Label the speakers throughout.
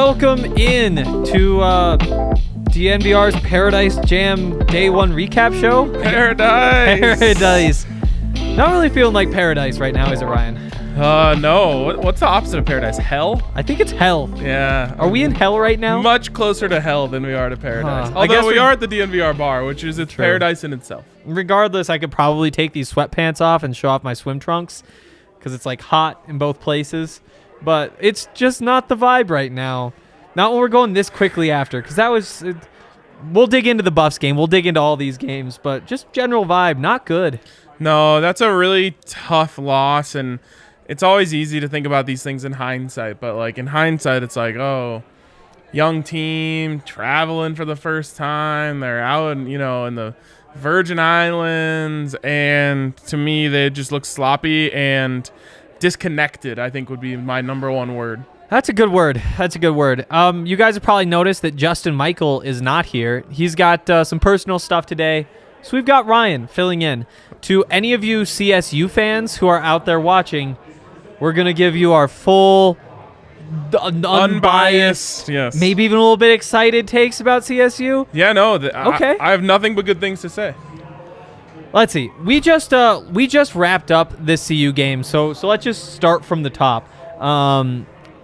Speaker 1: welcome in to DNVR's Paradise Jam Day 1 recap show.
Speaker 2: Paradise.
Speaker 1: Not really feeling like paradise right now, is it, Ryan?
Speaker 2: No. What's the opposite of paradise? Hell?
Speaker 1: I think it's hell.
Speaker 2: Yeah.
Speaker 1: Are we in hell right now?
Speaker 2: Much closer to hell than we are to paradise.
Speaker 1: I guess
Speaker 2: Although we are at the DNVR Bar, which is its paradise in itself.
Speaker 1: Regardless, I could probably take these sweatpants off and show off my swim trunks because it's like hot in both places. But it's just not the vibe right now. Not when we're going this quickly after, because that was... we'll dig into the Buffs game. We'll dig into all these games, but just general vibe, not good.
Speaker 2: No, that's a really tough loss, and it's always easy to think about these things in hindsight. But like in hindsight, it's like, oh, young team traveling for the first time. They're out, in the Virgin Islands, and to me, they just look sloppy and disconnected. I think would be my number one word.
Speaker 1: That's a good word. You guys have probably noticed that Justin Michael is not here. He's got some personal stuff today. So we've got Ryan filling in. To any of you CSU fans who are out there watching, we're going to give you our full, unbiased,
Speaker 2: yes,
Speaker 1: maybe even a little bit excited takes about CSU.
Speaker 2: Yeah, no.
Speaker 1: Okay.
Speaker 2: I have nothing but good things to say.
Speaker 1: Let's see. We just wrapped up this CU game, so let's just start from the top.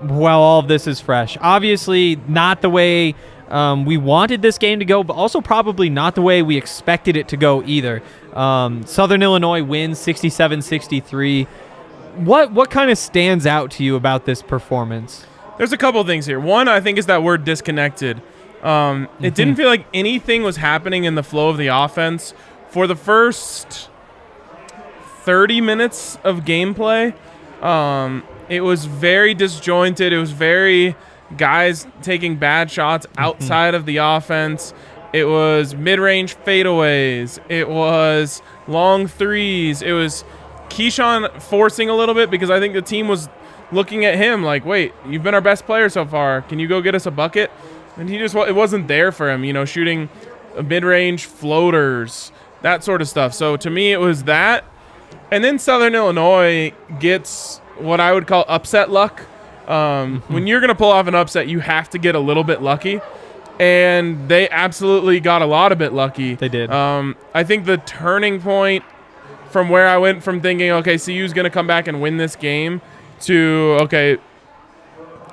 Speaker 1: While all of this is fresh. Obviously, not the way we wanted this game to go, but also probably not the way we expected it to go either. Southern Illinois wins 67-63. What kind of stands out to you about this performance?
Speaker 2: There's a couple of things here. One, I think, is that we're disconnected. It didn't feel like anything was happening in the flow of the offense for the first 30 minutes of gameplay. It was very disjointed. It was very guys taking bad shots outside of the offense. It was mid-range fadeaways. It was long threes. It was Keyshawn forcing a little bit because I think the team was looking at him like, wait, you've been our best player so far. Can you go get us a bucket? And it wasn't there for him, shooting mid-range floaters, that sort of stuff. So to me, it was that. And then Southern Illinois gets what I would call upset luck. When you're going to pull off an upset, you have to get a little bit lucky. And they absolutely got a lot of bit lucky.
Speaker 1: They did.
Speaker 2: I think the turning point from where I went from thinking, okay, CU's going to come back and win this game to, okay,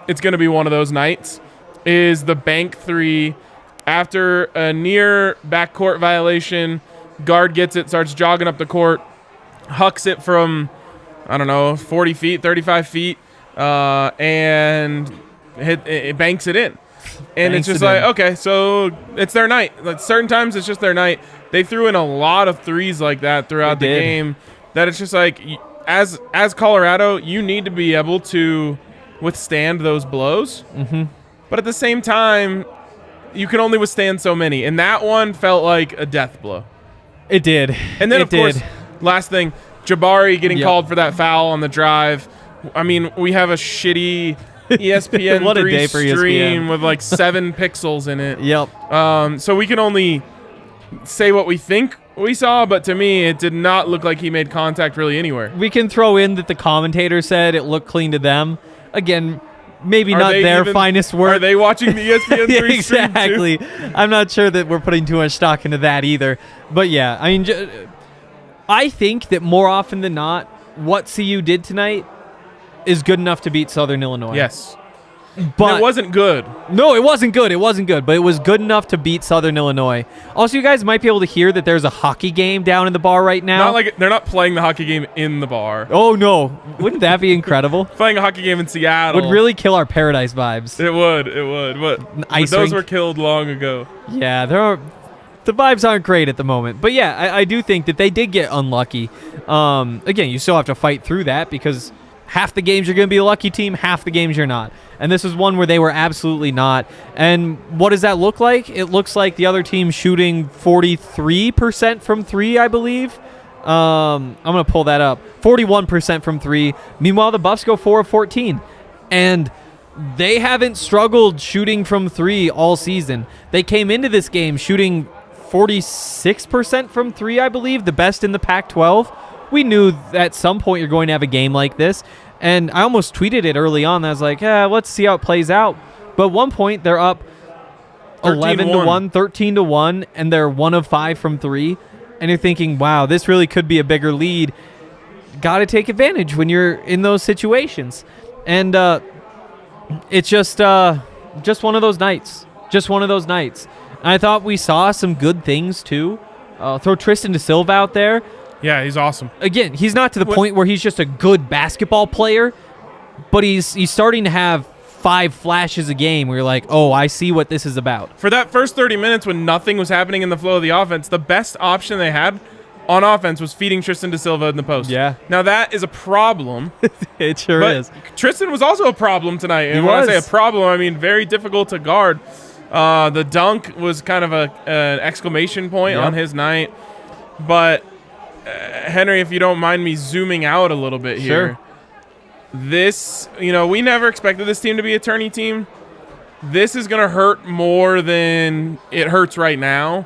Speaker 2: it's going to be one of those nights, is the bank three after a near backcourt violation. Guard gets it, starts jogging up the court, hucks it from, 40 feet, 35 feet, and it banks it in. And it's just like, okay, so it's their night. Like certain times it's just their night. They threw in a lot of threes like that throughout the game that it's just like, as Colorado, you need to be able to withstand those blows. Mm-hmm. But at the same time, you can only withstand so many. And that one felt like a death blow.
Speaker 1: It did.
Speaker 2: And then, of course, last thing, Jabari getting called for that foul on the drive. I mean, we have a shitty ESPN
Speaker 1: what a
Speaker 2: 3
Speaker 1: day for
Speaker 2: stream
Speaker 1: ESPN.
Speaker 2: with like 7 pixels in it.
Speaker 1: Yep.
Speaker 2: So we can only say what we think we saw, but to me, it did not look like he made contact really anywhere.
Speaker 1: We can throw in that the commentator said it looked clean to them. Again, maybe not their finest work.
Speaker 2: Are they watching the ESPN 3
Speaker 1: exactly.
Speaker 2: stream too?
Speaker 1: I'm not sure that we're putting too much stock into that either. But yeah, I mean, I think that more often than not, what CU did tonight is good enough to beat Southern Illinois.
Speaker 2: Yes.
Speaker 1: But
Speaker 2: it wasn't good.
Speaker 1: No, it wasn't good. It wasn't good, but it was good enough to beat Southern Illinois. Also, you guys might be able to hear that there's a hockey game down in the bar right now.
Speaker 2: Not like they're not playing the hockey game in the bar.
Speaker 1: Oh, no. Wouldn't that be incredible?
Speaker 2: Playing a hockey game in Seattle.
Speaker 1: Would really kill our Paradise vibes.
Speaker 2: It would. But those were killed long ago.
Speaker 1: Yeah, the vibes aren't great at the moment. But yeah, I do think that they did get unlucky. Again, you still have to fight through that because half the games you're going to be a lucky team, half the games you're not. And this is one where they were absolutely not. And what does that look like? It looks like the other team shooting 43% from three, I believe. I'm going to pull that up. 41% from three. Meanwhile, the Buffs go 4 of 14. And they haven't struggled shooting from three all season. They came into this game shooting 46% from three, I believe, the best in the Pac-12. We knew at some point you're going to have a game like this. And I almost tweeted it early on. I was like, let's see how it plays out. But at one point, they're up 11-1, 13-1, and they're 1 of 5 from 3. And you're thinking, wow, this really could be a bigger lead. Got to take advantage when you're in those situations. And it's just one of those nights. Just one of those nights. And I thought we saw some good things, too. Throw Tristan da Silva out there.
Speaker 2: Yeah, he's awesome.
Speaker 1: Again, he's not to the point where he's just a good basketball player, but he's starting to have 5 flashes a game where you're like, oh, I see what this is about.
Speaker 2: For that first 30 minutes when nothing was happening in the flow of the offense, the best option they had on offense was feeding Tristan da Silva in the post.
Speaker 1: Yeah.
Speaker 2: Now that is a problem.
Speaker 1: It sure is.
Speaker 2: Tristan was also a problem tonight. And when I say a problem, I mean very difficult to guard. The dunk was kind of an exclamation point on his night. But, Henry, if you don't mind me zooming out a little bit here. This, we never expected this team to be a tourney team. This is going to hurt more than it hurts right now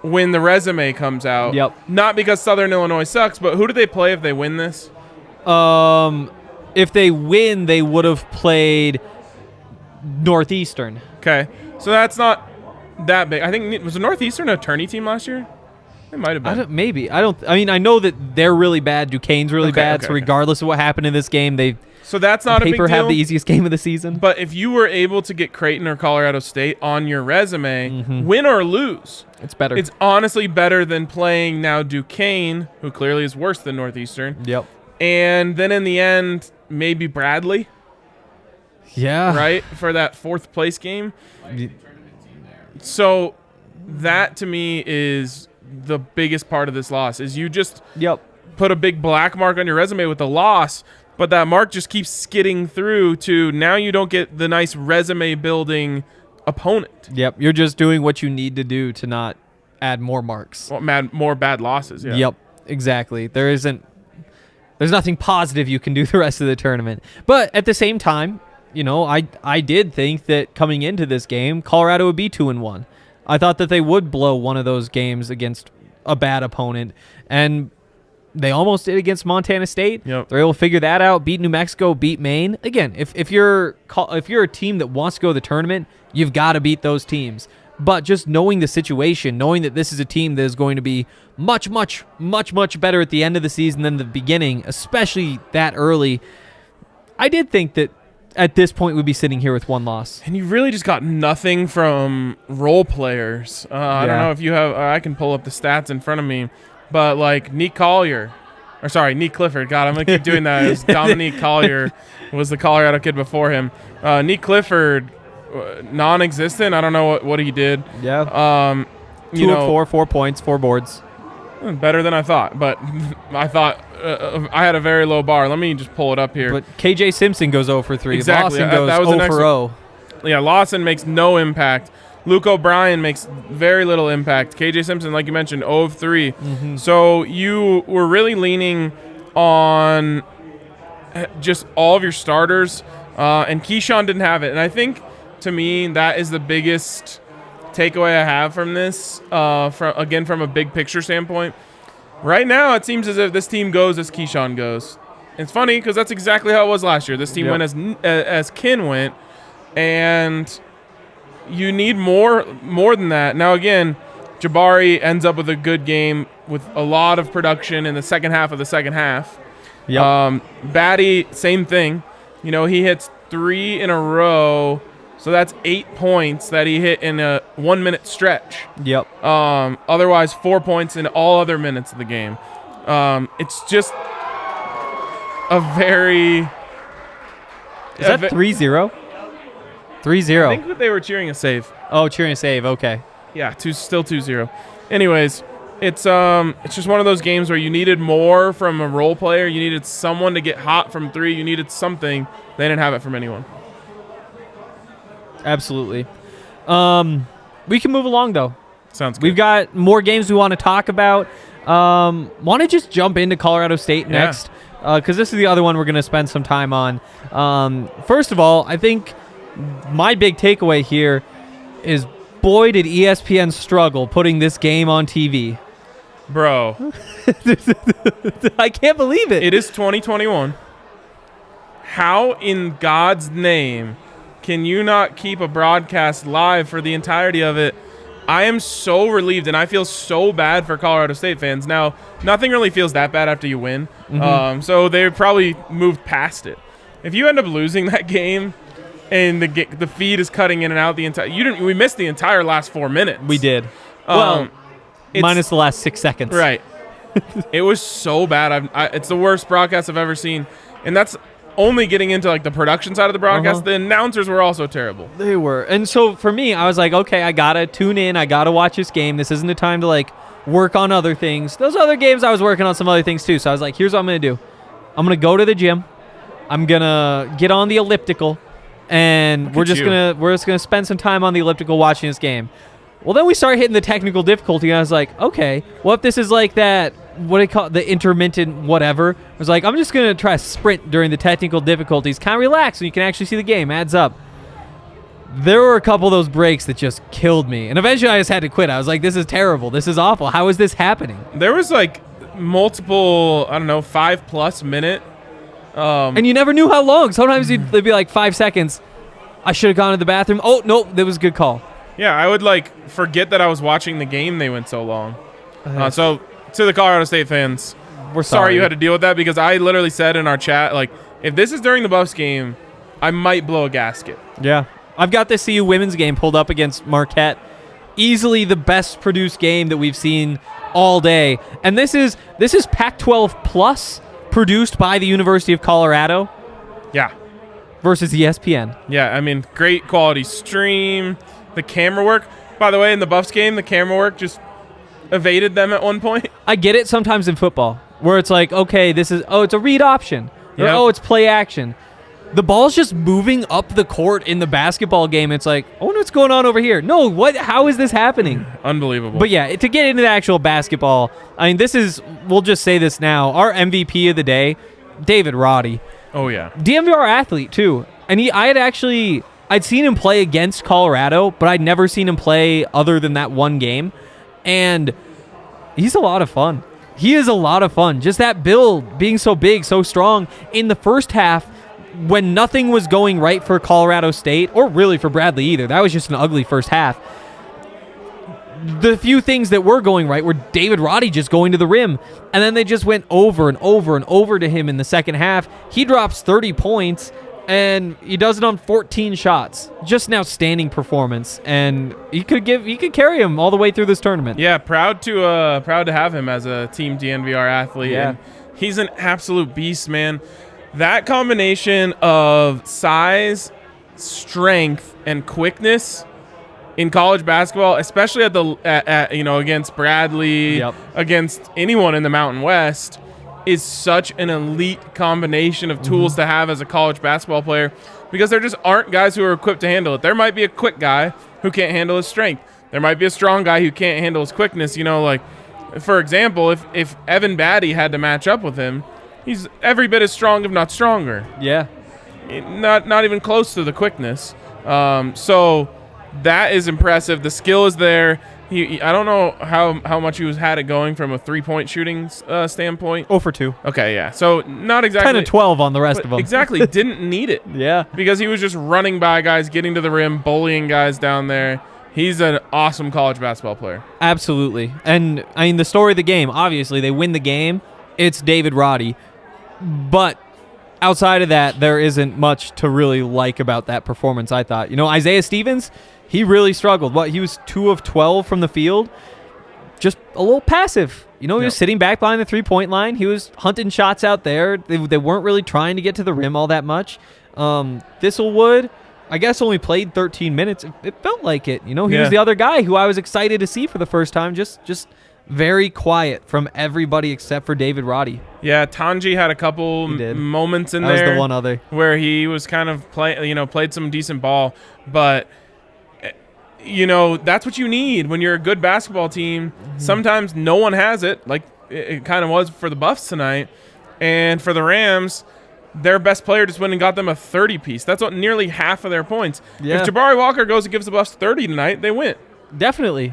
Speaker 2: when the resume comes out.
Speaker 1: Yep.
Speaker 2: Not because Southern Illinois sucks, but who do they play if they win this?
Speaker 1: If they win, they would have played Northeastern.
Speaker 2: Okay. So that's not that big. I think, was Northeastern a tourney team last year? It might have been.
Speaker 1: Maybe. I know that they're really bad. Duquesne's really bad. So regardless of what happened in this game,
Speaker 2: so that's not a big deal.
Speaker 1: Have the easiest game of the season.
Speaker 2: But if you were able to get Creighton or Colorado State on your resume, win or lose,
Speaker 1: it's better.
Speaker 2: It's honestly better than playing now Duquesne, who clearly is worse than Northeastern.
Speaker 1: Yep.
Speaker 2: And then in the end, maybe Bradley.
Speaker 1: Yeah.
Speaker 2: Right? For that 4th place game. So that to me is the biggest part of this loss is you just put a big black mark on your resume with the loss, but that mark just keeps skidding through to now you don't get the nice resume building opponent.
Speaker 1: Yep, you're just doing what you need to do to not add more marks.
Speaker 2: Well, more bad losses, yeah.
Speaker 1: Yep, exactly. There's nothing positive you can do the rest of the tournament. But at the same time, I did think that coming into this game, Colorado would be 2-1. I thought that they would blow one of those games against a bad opponent, and they almost did against Montana State.
Speaker 2: Yep.
Speaker 1: They're able to figure that out, beat New Mexico, beat Maine. Again, if you're a team that wants to go to the tournament, you've got to beat those teams. But just knowing the situation, knowing that this is a team that is going to be much, much, much, much better at the end of the season than the beginning, especially that early, I did think that at this point we'd be sitting here with 1 loss.
Speaker 2: And you really just got nothing from role players. I don't know if you have I can pull up the stats in front of me, but like Nick Clifford. God, I'm going to keep doing that. It's Dominique Collier was the Colorado kid before him. Nick Clifford, non-existent. I don't know what he did.
Speaker 1: Yeah. 2 of 4, 4 points, 4 boards.
Speaker 2: Better than I thought, but I thought I had a very low bar. Let me just pull it up here.
Speaker 1: But KJ Simpson goes 0 for 3.
Speaker 2: Exactly.
Speaker 1: Lawson goes
Speaker 2: that was
Speaker 1: 0 for 0.
Speaker 2: Yeah, Lawson makes no impact. Luke O'Brien makes very little impact. KJ Simpson, like you mentioned, 0 of 3. So you were really leaning on just all of your starters, and Keyshawn didn't have it. And I think, to me, that is the biggest takeaway I have from this, from a big picture standpoint. Right now, it seems as if this team goes as Keyshawn goes. It's funny because that's exactly how it was last year. This team went as Ken went, and you need more than that. Now, again, Jabari ends up with a good game with a lot of production in the second half of the second half.
Speaker 1: Yep.
Speaker 2: Batty, same thing. He hits 3 in a row. So that's 8 points that he hit in a 1-minute stretch.
Speaker 1: Yep.
Speaker 2: Otherwise, 4 points in all other minutes of the game. It's just a very...
Speaker 1: Is that 3-0? 3-0.
Speaker 2: I think that they were cheering a save.
Speaker 1: Oh, cheering a save. Okay.
Speaker 2: Yeah, still 2-0. Anyways, it's just one of those games where you needed more from a role player. You needed someone to get hot from 3. You needed something. They didn't have it from anyone.
Speaker 1: Absolutely. We can move along, though.
Speaker 2: Sounds good.
Speaker 1: We've got more games we want to talk about. Want to just jump into Colorado State next, because this is the other one we're going to spend some time on. First of all, I think my big takeaway here is, boy, did ESPN struggle putting this game on TV.
Speaker 2: Bro.
Speaker 1: I can't believe it.
Speaker 2: It is 2021. How in God's name can you not keep a broadcast live for the entirety of it? I am so relieved, and I feel so bad for Colorado State fans. Now, nothing really feels that bad after you win, so they probably moved past it. If you end up losing that game and the feed is cutting in and out the entire, we missed the entire last 4 minutes.
Speaker 1: We did. Minus the last 6 seconds.
Speaker 2: Right. It was so bad. It's the worst broadcast I've ever seen, and that's only getting into like the production side of the broadcast. The announcers were also terrible.
Speaker 1: They were. And so for me, I was like, okay, I got to tune in. I got to watch this game. This isn't the time to like work on other things. Those other games, I was working on some other things too. So I was like, here's what I'm going to do. I'm going to go to the gym. I'm going to get on the elliptical, and we're just going to spend some time on the elliptical watching this game. Well, then we started hitting the technical difficulty, and I was like, okay, what if this is like that, what do you call it, the intermittent whatever? I was like, I'm just going to try to sprint during the technical difficulties, kind of relax, so you can actually see the game. Adds up. There were a couple of those breaks that just killed me, and eventually I just had to quit. I was like, this is terrible. This is awful. How is this happening?
Speaker 2: There was like multiple, 5+ minute.
Speaker 1: And you never knew how long. Sometimes they'd be like 5 seconds. I should have gone to the bathroom. Oh, no, that was a good call.
Speaker 2: Yeah, I would like forget that I was watching the game. They went so long. So to the Colorado State fans,
Speaker 1: we're sorry
Speaker 2: you had to deal with that, because I literally said in our chat, like, if this is during the Buffs game, I might blow a gasket.
Speaker 1: Yeah. I've got the CU women's game pulled up against Marquette. Easily the best produced game that we've seen all day. And this is Pac-12 plus produced by the University of Colorado.
Speaker 2: Yeah.
Speaker 1: Versus ESPN.
Speaker 2: Yeah, I mean, great quality stream. The camera work. By the way, in the Buffs game, the camera work just evaded them at one point.
Speaker 1: I get it sometimes in football, where it's like, okay, it's a read option.
Speaker 2: Yep.
Speaker 1: Or, it's play action. The ball's just moving up the court in the basketball game. It's like, I wonder what's going on over here. No, what? How is this happening?
Speaker 2: Unbelievable.
Speaker 1: But yeah, to get into the actual basketball, I mean, we'll just say this now, our MVP of the day, David Roddy.
Speaker 2: Oh, yeah.
Speaker 1: DNVR athlete, too. And I'd seen him play against Colorado, but I'd never seen him play other than that one game. And he's a lot of fun. He is a lot of fun. Just that build, being so big, so strong. In the first half, when nothing was going right for Colorado State, or really for Bradley either, that was just an ugly first half. The few things that were going right were David Roddy just going to the rim. And then they just went over and over and over to him in the second half. He drops 30 points. And he does it on 14 shots. Just an outstanding performance, and he could carry him all the way through this tournament.
Speaker 2: Yeah, proud to have him as a Team DNVR athlete.
Speaker 1: Yeah.
Speaker 2: And he's an absolute beast, man. That combination of size, strength, and quickness in college basketball, especially against Bradley, against anyone in the Mountain West, is such an elite combination of tools to have as a college basketball player, because there just aren't guys who are equipped to handle it. There might be a quick guy who can't handle his strength. There might be a strong guy who can't handle his quickness. Like, for example, if Evan Batty had to match up with him, he's every bit as strong, if not stronger.
Speaker 1: Yeah.
Speaker 2: Not even close to the quickness. So that is impressive. The skill is there. I don't know how much he had it going from a three-point shooting standpoint.
Speaker 1: 0 for 2.
Speaker 2: Okay, yeah. So not exactly
Speaker 1: 10 and 12 on the rest of them.
Speaker 2: Exactly. Didn't need it.
Speaker 1: Yeah.
Speaker 2: Because he was just running by guys, getting to the rim, bullying guys down there. He's an awesome college basketball player.
Speaker 1: Absolutely. And, I mean, the story of the game, obviously, they win the game. It's David Roddy. But outside of that, there isn't much to really like about that performance, I thought. Isaiah Stevens, he really struggled. He was 2 of 12 from the field. Just a little passive. He was sitting back behind the three-point line. He was hunting shots out there. They weren't really trying to get to the rim all that much. Thistlewood, I guess, only played 13 minutes. It felt like it. He was the other guy who I was excited to see for the first time. Just very quiet from everybody except for David Roddy.
Speaker 2: Yeah, Tanji had a couple moments in there.
Speaker 1: That was the one other.
Speaker 2: Where he was kind of played some decent ball. But that's what you need when you're a good basketball team. Sometimes no one has it, like it kind of was for the Buffs tonight. And for the Rams, their best player just went and got them a 30-piece. That's what nearly half of their points.
Speaker 1: Yeah.
Speaker 2: If Jabari Walker goes and gives the Buffs 30 tonight, they win.
Speaker 1: Definitely.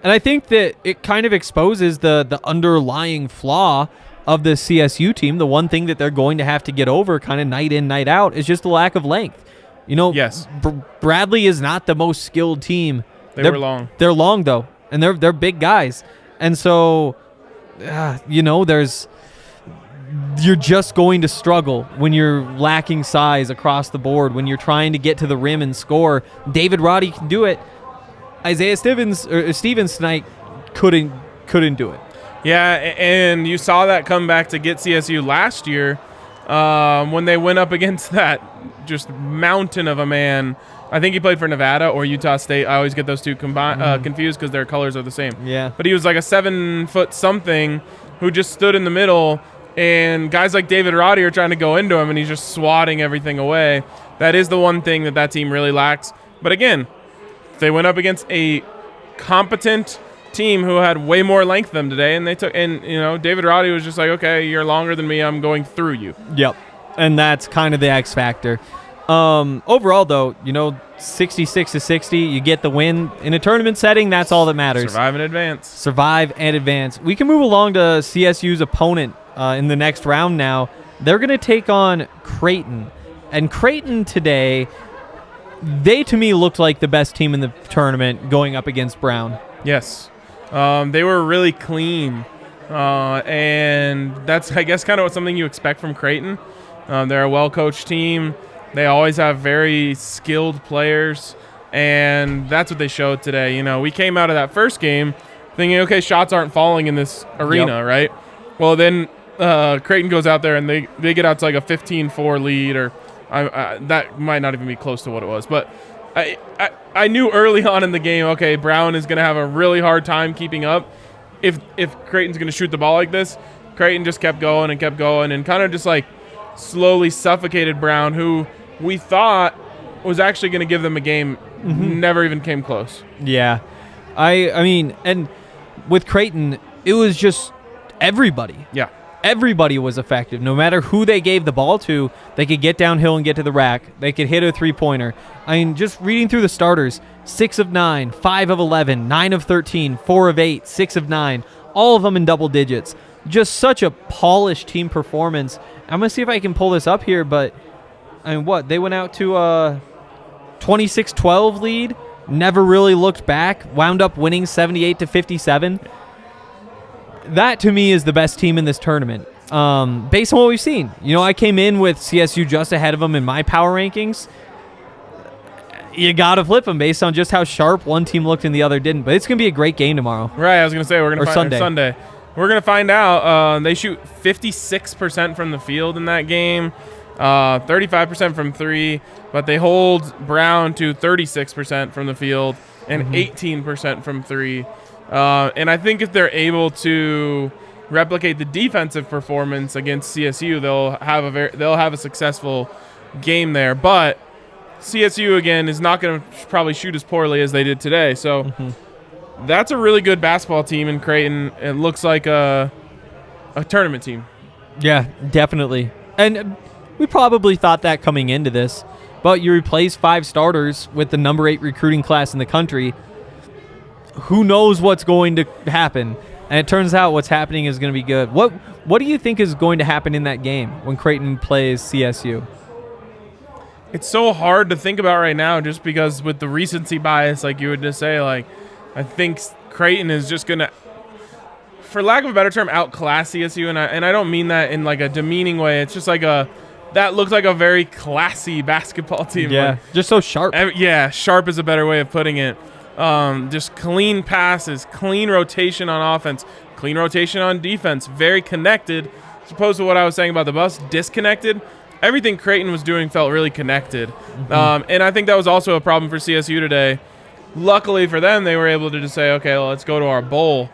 Speaker 1: And I think that it kind of exposes the underlying flaw of the CSU team. The one thing that they're going to have to get over kind of night in, night out is just the lack of length.
Speaker 2: Yes.
Speaker 1: Bradley is not the most skilled team.
Speaker 2: They're long.
Speaker 1: They're long, though, and they're big guys. And so, you're just going to struggle when you're lacking size across the board, when you're trying to get to the rim and score. David Roddy can do it. Isaiah Stevens tonight couldn't do it.
Speaker 2: Yeah, and you saw that come back to get CSU last year when they went up against that just mountain of a man. I think he played for Nevada or Utah State. I always get those two confused because their colors are the same.
Speaker 1: Yeah.
Speaker 2: But he was like a 7-foot-something who just stood in the middle, and guys like David Roddy are trying to go into him, and he's just swatting everything away. That is the one thing that team really lacks. But again, they went up against a competent team who had way more length than them today, and David Roddy was just like, okay, you're longer than me, I'm going through you.
Speaker 1: Yep. And that's kind of the X factor. Overall, though, 66-60, you get the win in a tournament setting. That's all that matters.
Speaker 2: Survive and advance. We can move along to CSU's opponent in the next round now. They're going to take on Creighton. And Creighton today, they to me looked like the best team in the tournament going up against Brown. Yes. They were really clean. And that's, I guess, kind of something you expect from Creighton. They're a well-coached team. They always have very skilled players, and that's what they showed today. We came out of that first game thinking, okay, shots aren't falling in this arena, right? Well, then Creighton goes out there, and they get out to like a 15-4 lead, or that might not even be close to what it was. But I knew early on in the game, okay, Brown is going to have a really hard time keeping up. If Creighton's going to shoot the ball like this, Creighton just kept going and kind of just like slowly suffocated Brown, who we thought was actually going to give them a game. Never even came close.
Speaker 1: Yeah. I mean, and with Creighton, it was just everybody.
Speaker 2: Yeah.
Speaker 1: Everybody was effective. No matter who they gave the ball to, they could get downhill and get to the rack. They could hit a three-pointer. I mean, just reading through the starters, 6 of 9, 5 of 11, 9 of 13, 4 of 8, 6 of 9, all of them in double digits. Just such a polished team performance. I'm going to see if I can pull this up here, but I mean, they went out to a 26-12 lead, never really looked back, wound up winning 78-57. That, to me, is the best team in this tournament, based on what we've seen. I came in with CSU just ahead of them in my power rankings. You got to flip them based on just how sharp one team looked and the other didn't. But it's going to be a great game tomorrow.
Speaker 2: Right, I was going to say, we're going to find Sunday. We're going to find out. They shoot 56% from the field in that game, 35% from three, but they hold Brown to 36% from the field and 18% from three. And I think if they're able to replicate the defensive performance against CSU, they'll have a successful game there. But CSU again is not going to probably shoot as poorly as they did today. So that's a really good basketball team in Creighton. It looks like a tournament team.
Speaker 1: Yeah, definitely. And we probably thought that coming into this, but you replace 5 starters with the number 8 recruiting class in the country. Who knows what's going to happen? And it turns out what's happening is going to be good. What do you think is going to happen in that game when Creighton plays CSU?
Speaker 2: It's so hard to think about right now just because with the recency bias, like you would just say, like, I think Creighton is just going to, for lack of a better term, outclass CSU. And I don't mean that in like a demeaning way. It's just like that looks like a very classy basketball team.
Speaker 1: Yeah, like, just so sharp.
Speaker 2: Sharp is a better way of putting it. Just clean passes, clean rotation on offense, clean rotation on defense, very connected. As opposed to what I was saying about the bus, disconnected. Everything Creighton was doing felt really connected. And I think that was also a problem for CSU today. Luckily for them, they were able to just say, okay, well, let's go to our bowl.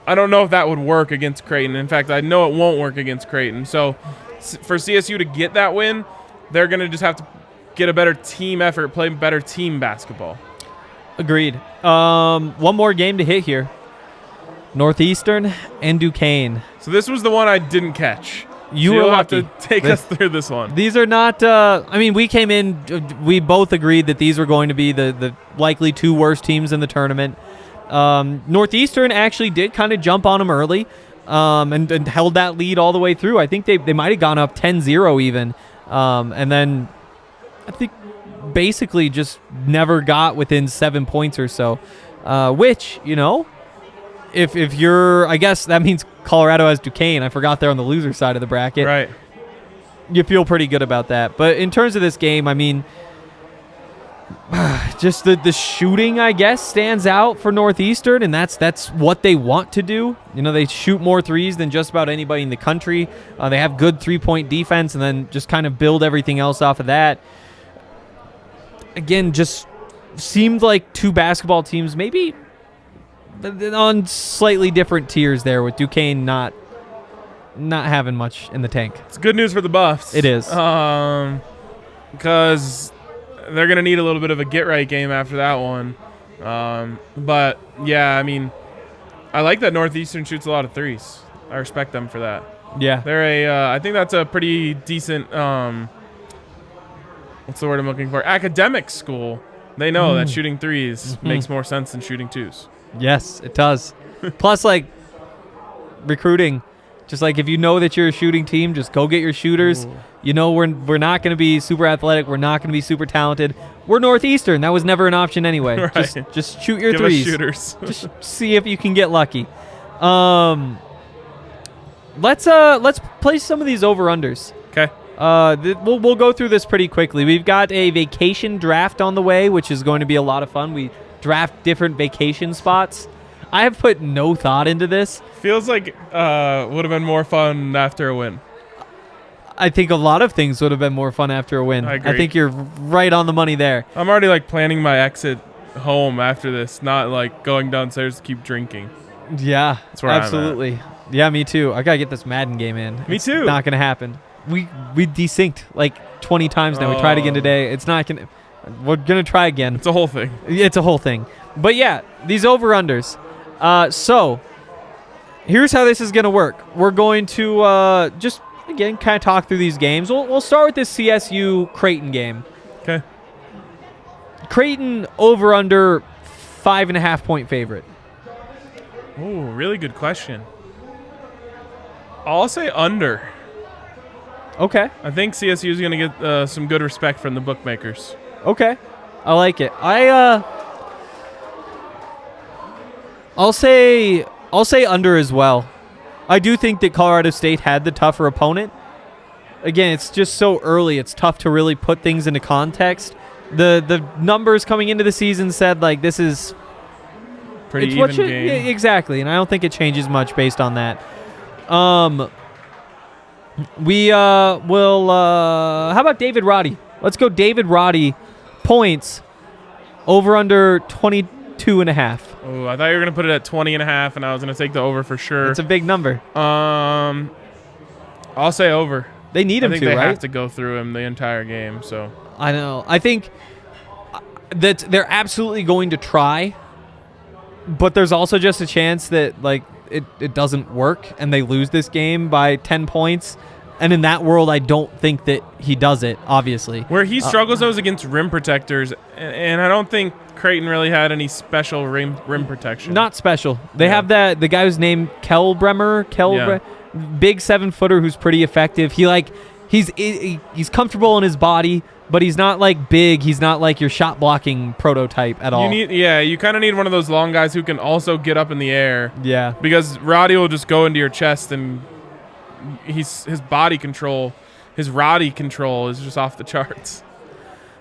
Speaker 2: I don't know if that would work against Creighton. In fact, I know it won't work against Creighton. So for CSU to get that win, they're going to just have to get a better team effort, play better team basketball.
Speaker 1: Agreed. One more game to hit here. Northeastern and Duquesne.
Speaker 2: So this was the one I didn't catch.
Speaker 1: You'll
Speaker 2: have to take us through this one.
Speaker 1: These are not, we came in, we both agreed that these were going to be the likely 2 worst teams in the tournament. Northeastern actually did kind of jump on them early and held that lead all the way through. I think they might have gone up 10-0 even. And then I think basically just never got within 7 points or so, which, if you're, I guess that means Colorado has Duquesne. I forgot they're on the loser side of the bracket.
Speaker 2: Right.
Speaker 1: You feel pretty good about that. But in terms of this game, I mean, just the shooting, I guess, stands out for Northeastern, and that's what they want to do. They shoot more threes than just about anybody in the country. They have good three-point defense, and then just kind of build everything else off of that. Again, just seemed like two basketball teams, maybe on slightly different tiers there, with Duquesne not having much in the tank.
Speaker 2: It's good news for the Buffs.
Speaker 1: It is.
Speaker 2: Because they're going to need a little bit of a get-right game after that one. But, yeah, I mean, I like that Northeastern shoots a lot of threes. I respect them for that.
Speaker 1: Yeah.
Speaker 2: They're I think that's a pretty decent, what's the word I'm looking for? Academic school. They know that shooting threes makes more sense than shooting twos.
Speaker 1: Yes, it does. Plus, recruiting. Just if you know that you're a shooting team, just go get your shooters.
Speaker 2: Ooh.
Speaker 1: We're not going to be super athletic. We're not going to be super talented. We're Northeastern. That was never an option anyway.
Speaker 2: Right.
Speaker 1: Just shoot your
Speaker 2: Give
Speaker 1: threes.
Speaker 2: us shooters.
Speaker 1: Just see if you can get lucky. Let's play some of these over-unders.
Speaker 2: Okay.
Speaker 1: We'll go through this pretty quickly. We've got a vacation draft on the way, which is going to be a lot of fun. We draft different vacation spots. I have put no thought into this.
Speaker 2: Feels like would have been more fun after a win.
Speaker 1: I think a lot of things would have been more fun after a win.
Speaker 2: I agree.
Speaker 1: I think you're right on the money there.
Speaker 2: I'm already planning my exit home after this, not going downstairs to keep drinking.
Speaker 1: Yeah,
Speaker 2: That's where
Speaker 1: absolutely.
Speaker 2: I'm at.
Speaker 1: Yeah, me too. I gotta get this Madden game in.
Speaker 2: Me too.
Speaker 1: Not gonna happen. We desynced 20 times now. We tried again today. It's not gonna. We're gonna try again.
Speaker 2: It's a whole thing.
Speaker 1: It's a whole thing. But yeah, these over-unders. So here's how this is going to work. We're going to just, again, kind of talk through these games. We'll start with this CSU Creighton game.
Speaker 2: Okay.
Speaker 1: Creighton over-under 5.5 point favorite.
Speaker 2: Ooh, really good question. I'll say under.
Speaker 1: Okay.
Speaker 2: I think CSU is going to get some good respect from the bookmakers.
Speaker 1: Okay. I like it. I'll say under as well. I do think that Colorado State had the tougher opponent. Again, it's just so early. It's tough to really put things into context. The numbers coming into the season said this is
Speaker 2: pretty even game.
Speaker 1: Exactly, and I don't think it changes much based on that. We will. How about David Roddy? Let's go David Roddy points over under 22.5.
Speaker 2: Oh, I thought you were going to put it at 20.5, and I was going to take the over for sure.
Speaker 1: It's a big number.
Speaker 2: I'll say over.
Speaker 1: They need him to, right? I think
Speaker 2: they have to go through him the entire game. So
Speaker 1: I know. I think that they're absolutely going to try, but there's also just a chance that it doesn't work and they lose this game by 10 points. And in that world, I don't think that he does it, obviously.
Speaker 2: Where he struggles, though, is against rim protectors, and I don't think Creighton really had any special rim protection.
Speaker 1: Not special. They have the guy who's named Kelbremer, big 7-footer who's pretty effective. He's comfortable in his body, but he's not big. He's not your shot blocking prototype at all.
Speaker 2: You kind of need one of those long guys who can also get up in the air.
Speaker 1: Yeah.
Speaker 2: Because Roddy will just go into your chest and his body control, his Roddy control is just off the charts.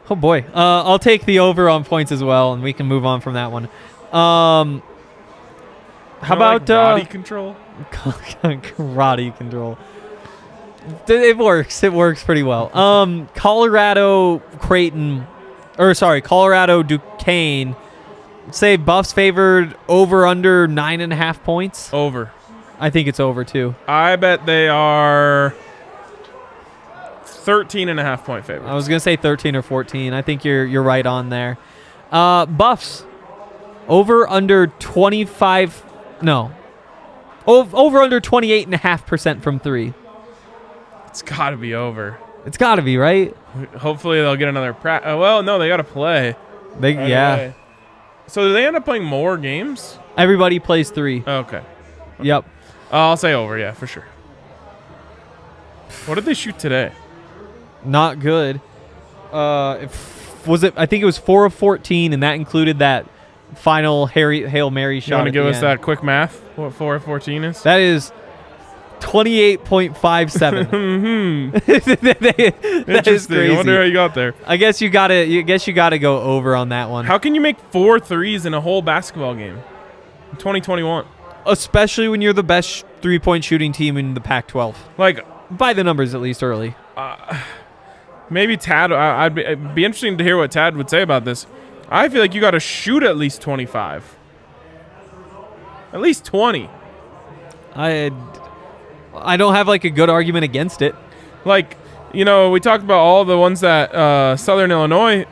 Speaker 1: Oh boy. I'll take the over on points as well, and we can move on from that one. How about
Speaker 2: Roddy control?
Speaker 1: Roddy control. It works. It works pretty well. Colorado Duquesne. Say Buffs favored over under 9.5 points.
Speaker 2: Over.
Speaker 1: I think it's over too.
Speaker 2: I bet they are 13.5 point favorite.
Speaker 1: I was gonna say 13 or 14. I think you're right on there. Buffs over under 25. No. Over under 28.5% from 3.
Speaker 2: It's got to be over.
Speaker 1: It's got to be, right?
Speaker 2: Hopefully they'll get another well, no, they got to play.
Speaker 1: Yeah.
Speaker 2: So do they end up playing more games?
Speaker 1: Everybody plays 3.
Speaker 2: Okay.
Speaker 1: Yep.
Speaker 2: I'll say over, yeah, for sure. What did they shoot today?
Speaker 1: Not good. 50% I think it was 4 of 14, and that included that final Hail Mary shot.
Speaker 2: You want to
Speaker 1: at
Speaker 2: give
Speaker 1: the
Speaker 2: us
Speaker 1: end.
Speaker 2: that quick math? What 4 of 14 is?
Speaker 1: That is 28.57. That is crazy.
Speaker 2: I wonder how you got there.
Speaker 1: I guess you gotta go over on that one.
Speaker 2: How can you make 4 threes in a whole basketball game in 2021?
Speaker 1: Especially when you're the best 3-point shooting team in the Pac-12.
Speaker 2: Like,
Speaker 1: By the numbers, at least early.
Speaker 2: maybe Tad. It'd be interesting to hear what Tad would say about this. I feel like you got to shoot at least 25, at least 20.
Speaker 1: I don't have like a good argument against it.
Speaker 2: Like, we talked about all the ones that Southern Illinois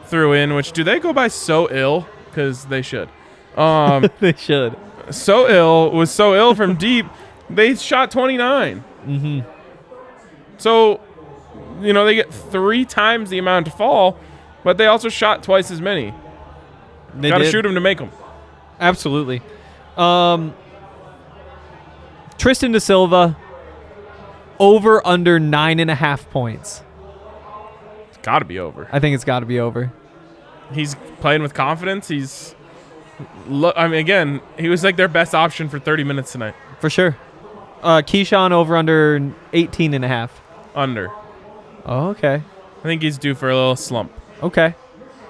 Speaker 2: threw in. Which do they go by so ill? Because they should.
Speaker 1: They should.
Speaker 2: So ill from deep. They shot 29.
Speaker 1: Mm-hmm.
Speaker 2: So, they get 3 times the amount to fall, but they also shot twice as many.
Speaker 1: They
Speaker 2: Got to
Speaker 1: did.
Speaker 2: shoot them to make them.
Speaker 1: Absolutely. Tristan Da Silva, over under 9.5 points.
Speaker 2: It's got to be over.
Speaker 1: I think it's got to be over.
Speaker 2: He's playing with confidence. Again, he was like their best option for 30 minutes tonight.
Speaker 1: For sure. Keyshawn over under 18.5.
Speaker 2: Under.
Speaker 1: Oh, okay.
Speaker 2: I think he's due for a little slump.
Speaker 1: Okay.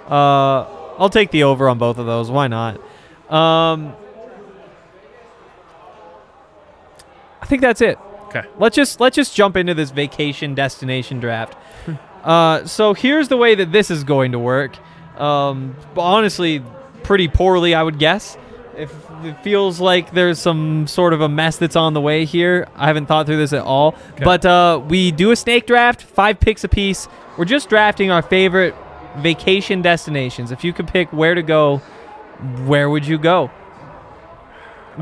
Speaker 1: I'll take the over on both of those. Why not? I think that's it.
Speaker 2: Okay.
Speaker 1: Let's just jump into this vacation destination draft. So here's the way that this is going to work. Honestly, pretty poorly, I would guess. If it feels like there's some sort of a mess that's on the way here, I haven't thought through this at all.
Speaker 2: Okay.
Speaker 1: But we do a snake draft, 5 picks apiece. We're just drafting our favorite vacation destinations. If you could pick where to go, where would you go? You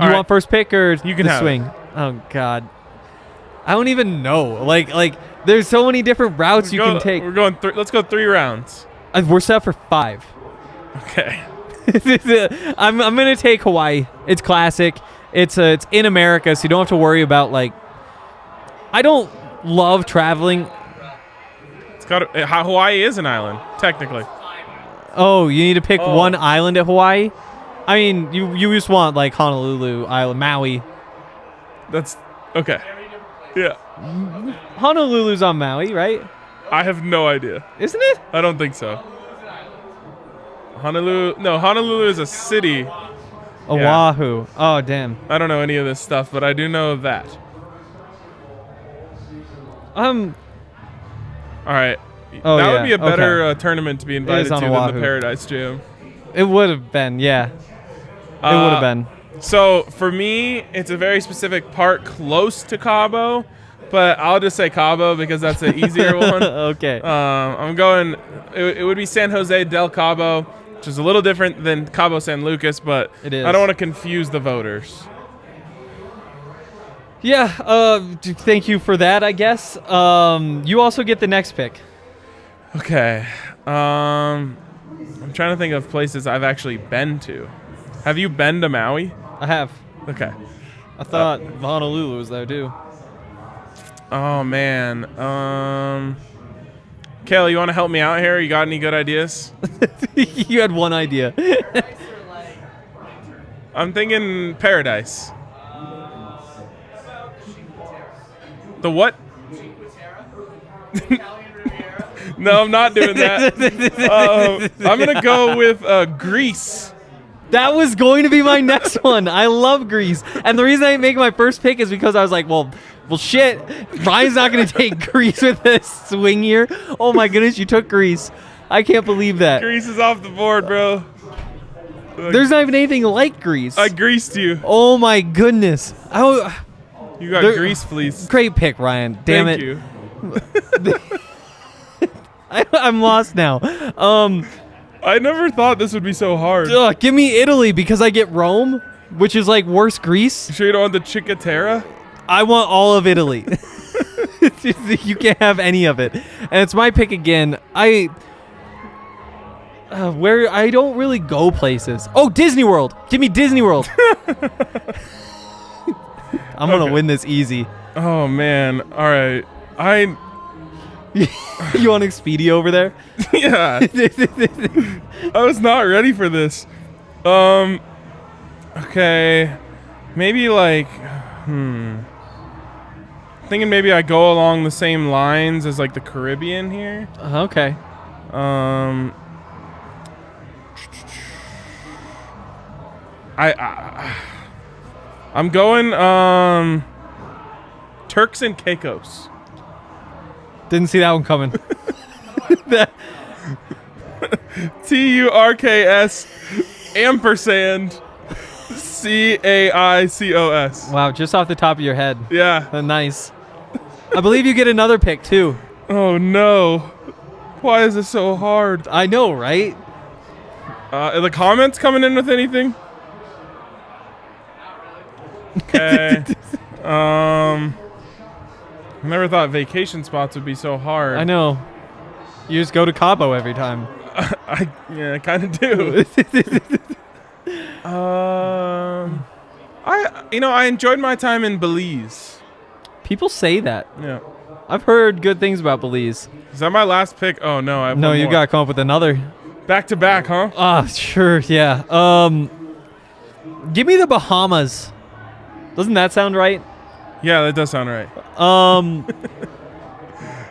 Speaker 2: All right.
Speaker 1: want first pick or
Speaker 2: You can
Speaker 1: the
Speaker 2: have
Speaker 1: swing? Oh God, I don't even know. Like there's so many different routes you can take.
Speaker 2: We're going. Let's go 3 rounds.
Speaker 1: We're set for 5.
Speaker 2: Okay.
Speaker 1: I'm gonna take Hawaii. It's classic. It's in America, so you don't have to worry about I don't love traveling.
Speaker 2: Hawaii is an island, technically.
Speaker 1: Oh, you need to pick
Speaker 2: Oh.
Speaker 1: one island at Hawaii. I mean, you just want Honolulu Island, Maui.
Speaker 2: That's okay. Yeah.
Speaker 1: Honolulu's on Maui, right?
Speaker 2: I have no idea.
Speaker 1: Isn't it?
Speaker 2: I don't think so. Honolulu is a city.
Speaker 1: Oahu. Oh, damn.
Speaker 2: I don't know any of this stuff, but I do know that. All right.
Speaker 1: Oh,
Speaker 2: that
Speaker 1: yeah.
Speaker 2: would be a better
Speaker 1: Okay.
Speaker 2: Tournament to be invited to
Speaker 1: on
Speaker 2: than the
Speaker 1: Oahu.
Speaker 2: Paradise Jam.
Speaker 1: It would have been, yeah. It would have been.
Speaker 2: So for me, it's a very specific part close to Cabo, but I'll just say Cabo because that's an easier one.
Speaker 1: Okay.
Speaker 2: I'm going. It would be San Jose del Cabo, which is a little different than Cabo San Lucas, but
Speaker 1: It is.
Speaker 2: I don't want to confuse the voters.
Speaker 1: Yeah, thank you for that, I guess. You also get the next pick.
Speaker 2: Okay. I'm trying to think of places I've actually been to. Have you been to Maui?
Speaker 1: I have.
Speaker 2: Okay.
Speaker 1: I thought Honolulu was there, too.
Speaker 2: Oh, man. Kayla, you want to help me out here? You got any good ideas?
Speaker 1: You had one idea.
Speaker 2: I'm thinking Paradise. The what? No, I'm not doing that. I'm going to go with Greece.
Speaker 1: That was going to be my next one. I love Greece. And the reason I didn't make my first pick is because I was like, well, shit. Ryan's not going to take Greece with this swing here. Oh, my goodness, you took Greece. I can't believe that.
Speaker 2: Greece is off the board, bro.
Speaker 1: There's not even anything like Greece.
Speaker 2: I greased you.
Speaker 1: Oh, my goodness.
Speaker 2: You got Greece, please.
Speaker 1: Great pick, Ryan. Damn
Speaker 2: Thank
Speaker 1: it.
Speaker 2: you.
Speaker 1: I'm lost now.
Speaker 2: I never thought this would be so hard.
Speaker 1: Give me Italy because I get Rome, which is like worse Greece.
Speaker 2: You sure you don't want the Chicatera?
Speaker 1: I want all of Italy. You can't have any of it. And it's my pick again. Where I don't really go places. Oh, Disney World. Give me Disney World. I'm going to win this easy.
Speaker 2: Oh, man. All right.
Speaker 1: You want Expedia over there?
Speaker 2: Yeah. I was not ready for this. Okay. Maybe like, thinking maybe I go along the same lines as like the Caribbean here.
Speaker 1: Okay.
Speaker 2: I'm going Turks and Caicos.
Speaker 1: Didn't see that one coming.
Speaker 2: TURKS ampersand CAICOS.
Speaker 1: Wow, just off the top of your head.
Speaker 2: Yeah.
Speaker 1: Nice. I believe you get another pick too.
Speaker 2: Oh no. Why is this so hard?
Speaker 1: I know, right?
Speaker 2: Are the comments coming in with anything? Okay. I never thought vacation spots would be so hard.
Speaker 1: I know. You just go to Cabo every time.
Speaker 2: I kind of do. I enjoyed my time in Belize.
Speaker 1: People say that.
Speaker 2: Yeah.
Speaker 1: I've heard good things about Belize.
Speaker 2: Is that my last pick? Oh no, I have
Speaker 1: No,
Speaker 2: one
Speaker 1: you
Speaker 2: more.
Speaker 1: gotta come up with another.
Speaker 2: Back to back, huh?
Speaker 1: Sure, yeah. Give me the Bahamas. Doesn't that sound right?
Speaker 2: Yeah, that does sound right.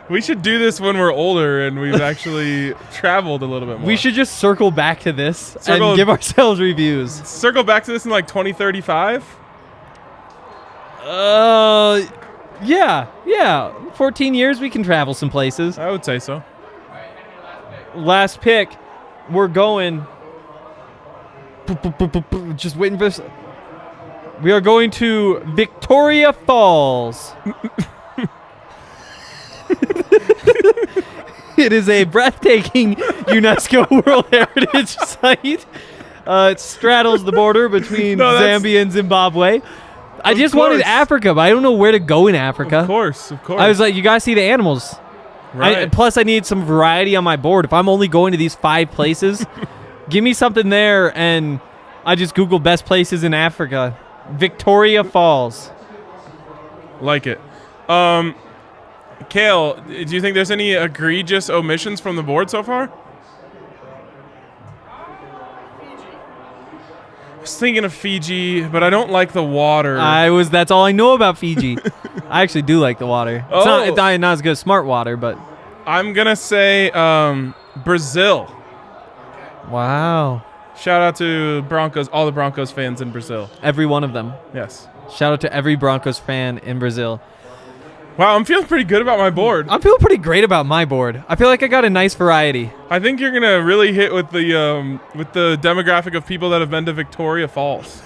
Speaker 2: We should do this when we're older and we've actually traveled a little bit more.
Speaker 1: We should just circle back to this and give ourselves reviews.
Speaker 2: Circle back to this in like 2035?
Speaker 1: Yeah. 14 years, we can travel some places.
Speaker 2: I would say so.
Speaker 1: Last pick, we're going. Just waiting for this. We are going to Victoria Falls. It is a breathtaking UNESCO World Heritage Site. It straddles the border between Zambia and Zimbabwe. I just wanted Africa, but I don't know where to go in Africa.
Speaker 2: Of course.
Speaker 1: I was like, you guys see the animals.
Speaker 2: Right.
Speaker 1: Plus, I need some variety on my board. If I'm only going to these 5 places, give me something there, and I just Google best places in Africa. Victoria Falls.
Speaker 2: Like it. Kale, do you think there's any egregious omissions from the board so far? I was thinking of Fiji, but I don't like the water.
Speaker 1: That's all I know about Fiji. I actually do like the water. It's not as good as smart water, but
Speaker 2: I'm gonna say Brazil.
Speaker 1: Wow.
Speaker 2: Shout out to Broncos, all the Broncos fans in Brazil.
Speaker 1: Every one of them.
Speaker 2: Yes.
Speaker 1: Shout out to every Broncos fan in Brazil.
Speaker 2: Wow, I'm feeling pretty good about my board.
Speaker 1: I'm feeling pretty great about my board. I feel like I got a nice variety.
Speaker 2: I think you're gonna really hit with the demographic of people that have been to Victoria Falls.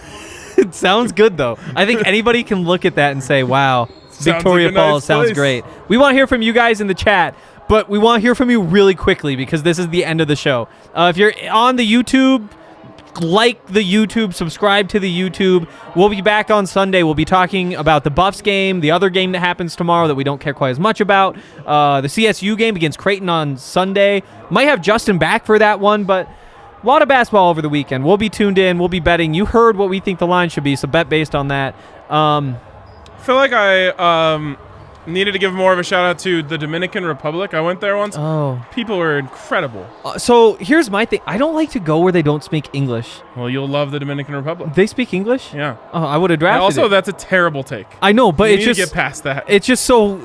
Speaker 1: It sounds good though. I think anybody can look at that and say, "Wow, Victoria Falls sounds great." We want to hear from you guys in the chat, but we want to hear from you really quickly because this is the end of the show. If you're on the YouTube, like the YouTube, subscribe to the YouTube. We'll be back on Sunday. We'll be talking about the Buffs game, the other game that happens tomorrow that we don't care quite as much about, the CSU game against Creighton on Sunday. Might have Justin back for that one, but a lot of basketball over the weekend. We'll be tuned in. We'll be betting. You heard what we think the line should be, so bet based on that.
Speaker 2: I feel like I needed to give more of a shout out to the Dominican Republic. I went there once.
Speaker 1: Oh.
Speaker 2: People were incredible.
Speaker 1: So here's my thing. I don't like to go where they don't speak English.
Speaker 2: Well, you'll love the Dominican Republic.
Speaker 1: They speak English?
Speaker 2: Yeah.
Speaker 1: Oh, I would have drafted
Speaker 2: also,
Speaker 1: it.
Speaker 2: that's a terrible take.
Speaker 1: I know, but
Speaker 2: you need to get past that.
Speaker 1: It's just so...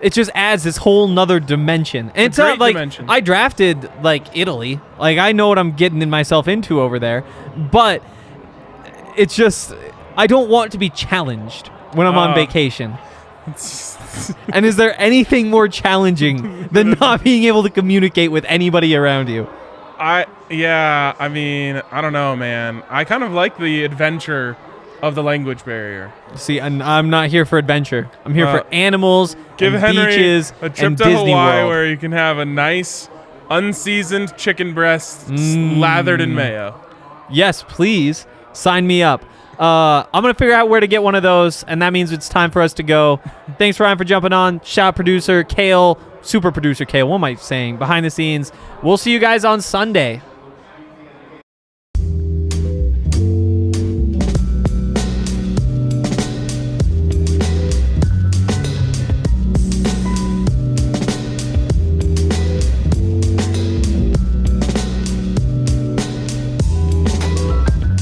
Speaker 1: It just adds this whole nother dimension. And it's not like
Speaker 2: dimension.
Speaker 1: I drafted like Italy. Like I know what I'm getting in myself into over there. But it's just... I don't want to be challenged when I'm on vacation. And is there anything more challenging than not being able to communicate with anybody around you?
Speaker 2: I mean, I don't know, man. I kind of like the adventure of the language barrier.
Speaker 1: See, I'm not here for adventure. I'm here for animals,
Speaker 2: give
Speaker 1: and
Speaker 2: Henry
Speaker 1: beaches,
Speaker 2: a trip
Speaker 1: and
Speaker 2: to
Speaker 1: Disney
Speaker 2: Hawaii
Speaker 1: World.
Speaker 2: where you can have a nice, unseasoned chicken breast lathered in mayo.
Speaker 1: Yes, please. Sign me up. I'm going to figure out where to get one of those, and that means it's time for us to go. Thanks, Ryan, for jumping on. Shout out producer Kale, super producer Kale. What am I saying? Behind the scenes. We'll see you guys on Sunday.